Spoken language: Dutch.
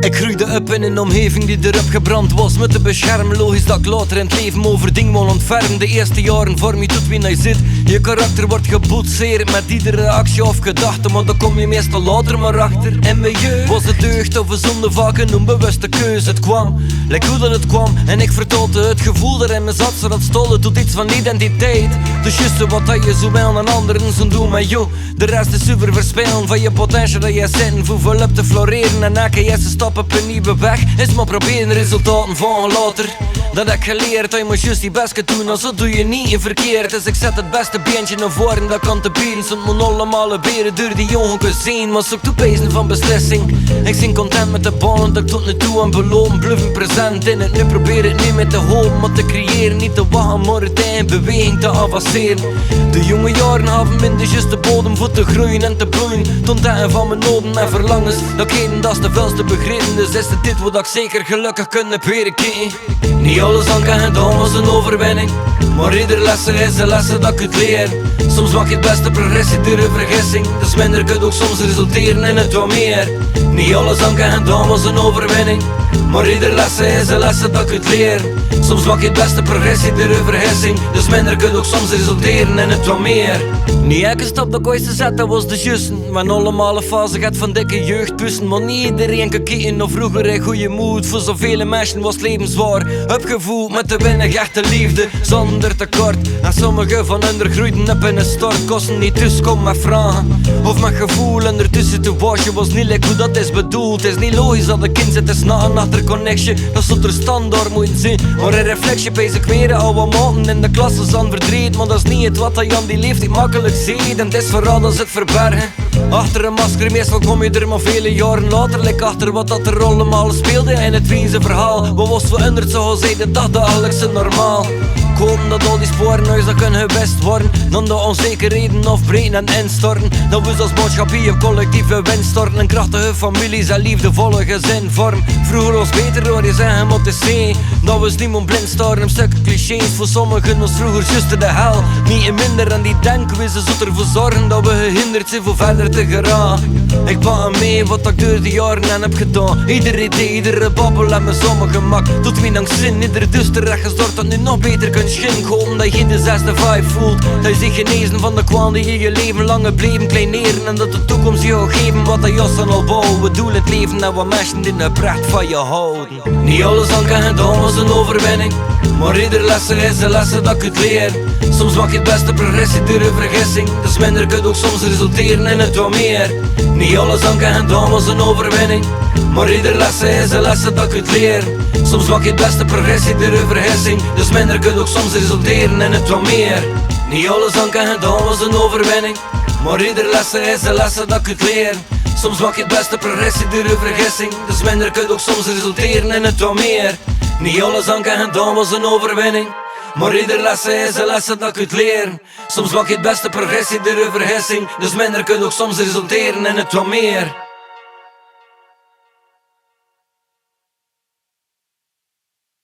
Ik groeide op in een omgeving die erop gebrand was. Met te beschermen, logisch dat ik later in het leven over dingen wil ontfermen. De eerste jaren vorm je tot wie je zit. Je karakter wordt geboetseerd met iedere actie of gedachte, maar dan kom je meestal later maar achter. En bij je was het deugd of een zonde vaak een onbewuste keuze. Het kwam, lijkt hoe dat het kwam. En ik vertolde het gevoel dat in me zat, zodat stolen tot iets van identiteit. Dus juist wat dat je zo wil aan anderen zo doen met jou. De rest is super verspelen van je potentie dat je zit. Voor volop te floreren en elke eerste stap op een nieuwe weg is maar proberen resultaten van later. Dat heb ik geleerd, dat je moet juist die beste doen, en zo doe je niet in verkeerd. Dus ik zet het beste beentje naar voren, dat kan te bieden. Soms moet allemaal beren door die jongen gezien, maar zoek toepezen van beslissing. Ik ben content met de banen dat ik tot nu toe aan beloon. Bluffen present in het nu, probeer het niet met te hopen, maar te creëren. Niet te wachten, maar het in beweging te avanceren. De jonge jaren hadden minder juist de bodem voor te groeien en te bloeien. Te ontdekken van mijn noden en verlangens, dat ik heden dat is de vuilste begrepen. Dus is het dit wat ik zeker gelukkig kunnen bereiken. Niet alles aan kan gedaan was een overwinning, maar ieder lessen is een lessen dat ik het leer. Soms maak je het beste progressie door een vergissing, dus minder kan ook soms resulteren in het wat meer. Niet alles aan kan gedaan was een overwinning, maar ieder lessen is een lessen dat ik het leer. Soms maak je het beste progressie door een vergissing, dus minder kan ook soms resulteren in het wat meer. Niet elke stap dat ik ooit te zetten was de juiste. Mijn allemaal een fase gaat van dikke jeugdpussen, maar niet iedereen kan kiezen of vroeger in goede moed. Voor zoveel mensen was het leven zwaar, opgevoed met de weinig echte liefde, zonder tekort. En sommige van hen groeiden op in een stort, kosten niet tussenkomen met vragen of met gevoel. En ertussen te wasje was niet lekker hoe dat is bedoeld. Het is niet logisch dat een kind zit te snakken achter connection, dat zult er standaard moeten zijn. Maar een reflectie bezig ik weer al wat maten in de klas is aan verdriet, maar dat is niet het wat hij aan die leeftijd makkelijk ziet. En het is vooral dat ze het verbergen achter een masker, meestal kom je er maar vele jaren later. Lijk achter wat dat er allemaal speelde in het Wiense verhaal. Wat was veranderd zoals zij de dag dagelijkse normaal. Ik hoop dat al die sporen huis dat kunnen gewist worden, dan de onzekerheden afbreken en instorten. Dat we als maatschappij een collectieve winst storten. Een krachtige families en liefdevolle gezin vorm. Vroeger was beter hoor je zeggen maar te zien. Dat we niemand blind staren op stukken clichés. Voor sommigen was vroeger juist de hel, niet in minder. En die denkwijze zult ervoor zorgen dat we gehinderd zijn voor verder te geraken. Ik pak mee wat ik door de jaren en heb gedaan. Ieder idee, iedere babbel en mijn sommige gemak. Tot wie langs zin, ieder dus terecht gezorgd dat nu nog beter kunt schin. Gewoon dat je de zesde vibe voelt, dat je zich genezen van de kwaan die je leven lang gebleven kleineren. En dat de toekomst jou geven wat dat jas dan al bouwen. We doen het leven en wat mensen die oprecht van je houden. Niet alles aan kan gedaan was een overwinning, maar ieder lessen is een lessen dat ik het leer. Soms maak je het beste progressie door een vergissing, dus minder kan ook soms resulteren in het wat meer. Niet alles aan kan gedaan was een overwinning, maar ieder lessen is een lessen dat ik het leer. Soms maak je het beste progressie door een vergissing, dus minder kan ook soms resulteren in het wat meer. Niet alles aan kan gedaan was een overwinning, maar ieder lessen is een lessen dat ik het leer. Soms maak je het beste progressie door een vergissing, dus minder kan ook soms resulteren in het wat meer. Niet alles aan kan gedaan was een overwinning, maar ieder lessen is een lessen dat ik het leer. Soms maak je het beste progressie door een vergissing, dus minder kan ook soms resulteren in het wat meer.